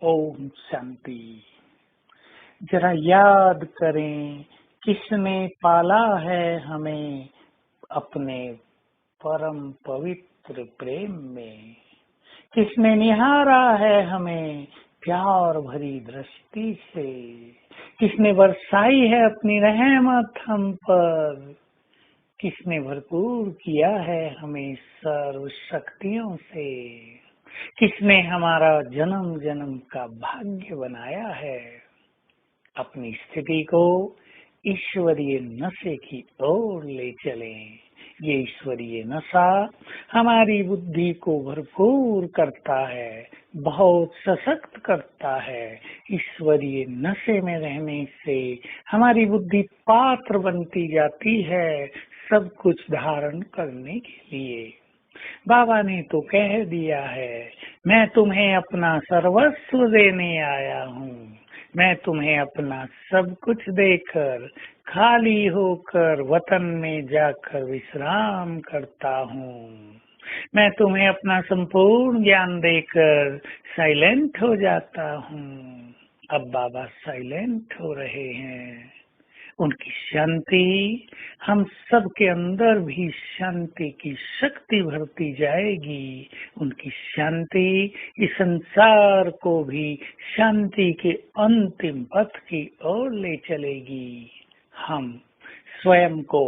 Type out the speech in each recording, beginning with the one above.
ओम शांति। जरा याद करें, किसने पाला है हमें अपने परम पवित्र प्रेम में। किसने निहारा है हमें प्यार भरी दृष्टि से। किसने बरसाई है अपनी रहमत हम पर। किसने भरपूर किया है हमें सर्व शक्तियों से। किसने हमारा जन्म जन्म का भाग्य बनाया है। अपनी स्थिति को ईश्वरीय नशे की ओर ले चलें। ये ईश्वरीय नशा हमारी बुद्धि को भरपूर करता है, बहुत सशक्त करता है। ईश्वरीय नशे में रहने से हमारी बुद्धि पात्र बनती जाती है सब कुछ धारण करने के लिए। बाबा ने तो कह दिया है, मैं तुम्हें अपना सर्वस्व देने आया हूँ। मैं तुम्हें अपना सब कुछ देकर खाली होकर वतन में जाकर विश्राम करता हूँ। मैं तुम्हें अपना संपूर्ण ज्ञान देकर साइलेंट हो जाता हूँ। अब बाबा साइलेंट हो रहे हैं। उनकी शांति हम सब के अंदर भी शांति की शक्ति भरती जाएगी। उनकी शांति इस संसार को भी शांति के अंतिम पथ की ओर ले चलेगी। हम स्वयं को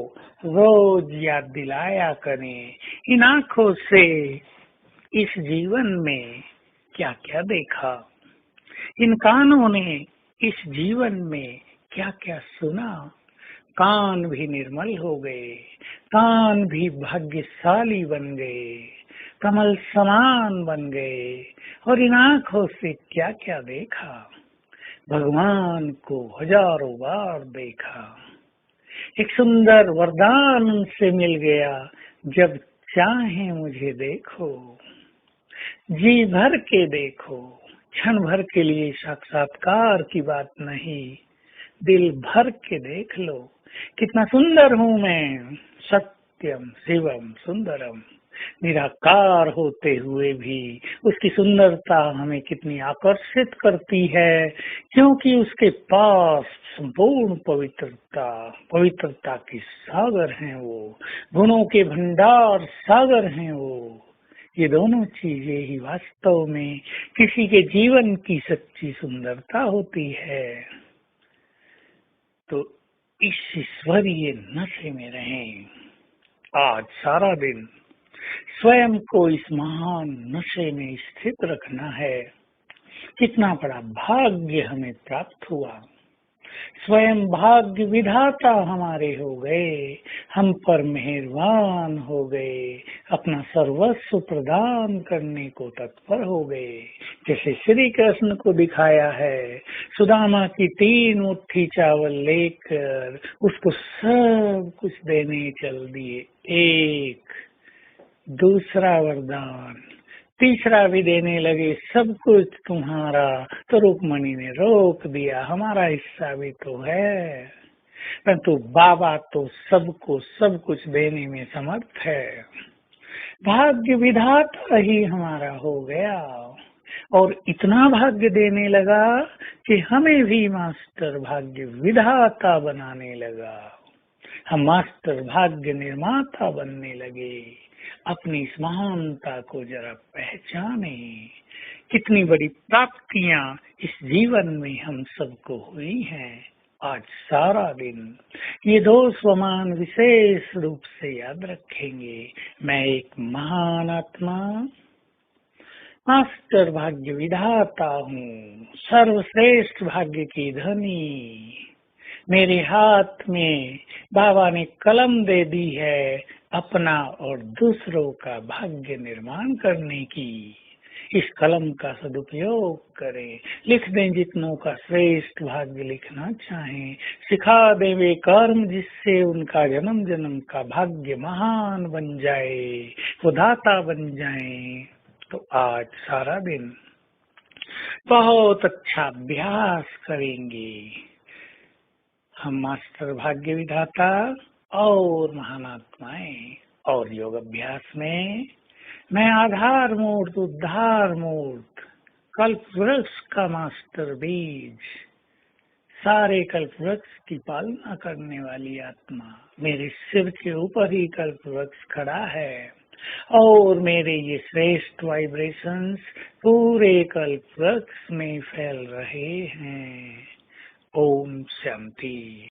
रोज याद दिलाया करें, इन आँखों से इस जीवन में क्या क्या देखा, इन कानों ने इस जीवन में क्या क्या सुना। कान भी निर्मल हो गए, कान भी भाग्यशाली बन गए, कमल समान बन गए। और इन आँखों से क्या क्या देखा, भगवान को हजारों बार देखा। एक सुंदर वरदान उनसे मिल गया, जब चाहे मुझे देखो, जी भर के देखो। क्षण भर के लिए साक्षात्कार की बात नहीं, दिल भर के देख लो। कितना सुंदर हूँ मैं, सत्यम शिवम सुंदरम। निराकार होते हुए भी उसकी सुंदरता हमें कितनी आकर्षित करती है, क्योंकि उसके पास संपूर्ण पवित्रता की सागर हैं वो, गुणों के भंडार सागर हैं वो। ये दोनों चीजें ही वास्तव में किसी के जीवन की सच्ची सुंदरता होती है। तो इस ईश्वरीय नशे में रहें। आज सारा दिन स्वयं को इस महान नशे में स्थित रखना है। कितना बड़ा भाग्य हमें प्राप्त हुआ। स्वयं भाग्य विधाता हमारे हो गए, हम पर मेहरबान हो गए, अपना सर्वस्व प्रदान करने को तत्पर हो गए। जैसे श्री कृष्ण को दिखाया है, सुदामा की 3 मुट्ठी चावल लेकर उसको सब कुछ देने चल दिए। एक दूसरा वरदान, तीसरा भी देने लगे, सब कुछ तुम्हारा। तो रुक्मणी ने रोक दिया, हमारा हिस्सा भी तो है। परंतु बाबा तो सबको सब कुछ देने में समर्थ है। भाग्य विधाता ही हमारा हो गया और इतना भाग्य देने लगा कि हमें भी मास्टर भाग्य विधाता बनाने लगा। हम मास्टर भाग्य निर्माता बनने लगे। अपनी इस महानता को जरा पहचाने। कितनी बड़ी प्राप्तियां इस जीवन में हम सबको हुई हैं। आज सारा दिन ये 2 स्वमान विशेष रूप से याद रखेंगे। मैं एक महान आत्मा, मास्टर भाग्य विधाता हूँ, सर्वश्रेष्ठ भाग्य की धनी। मेरे हाथ में बाबा ने कलम दे दी है अपना और दूसरों का भाग्य निर्माण करने की। इस कलम का सदुपयोग करें, लिख दें जितनों का श्रेष्ठ भाग्य लिखना चाहें, सिखा दें वे कर्म जिससे उनका जन्म जन्म का भाग्य महान बन जाए, वो दाता बन जाए। तो आज सारा दिन बहुत अच्छा अभ्यास करेंगे। हम मास्टर भाग्य विधाता और महान आत्माएं। और योग अभ्यास में मैं आधार मूर्त, उद्धार मूर्त, कल्प वृक्ष का मास्टर बीज, सारे कल्प वृक्ष की पालना करने वाली आत्मा मेरे सिर के ऊपर ही कल्प वृक्ष खड़ा है और मेरे ये श्रेष्ठ वाइब्रेशंस पूरे कल्प वृक्ष में फैल रहे हैं। ओम शांति।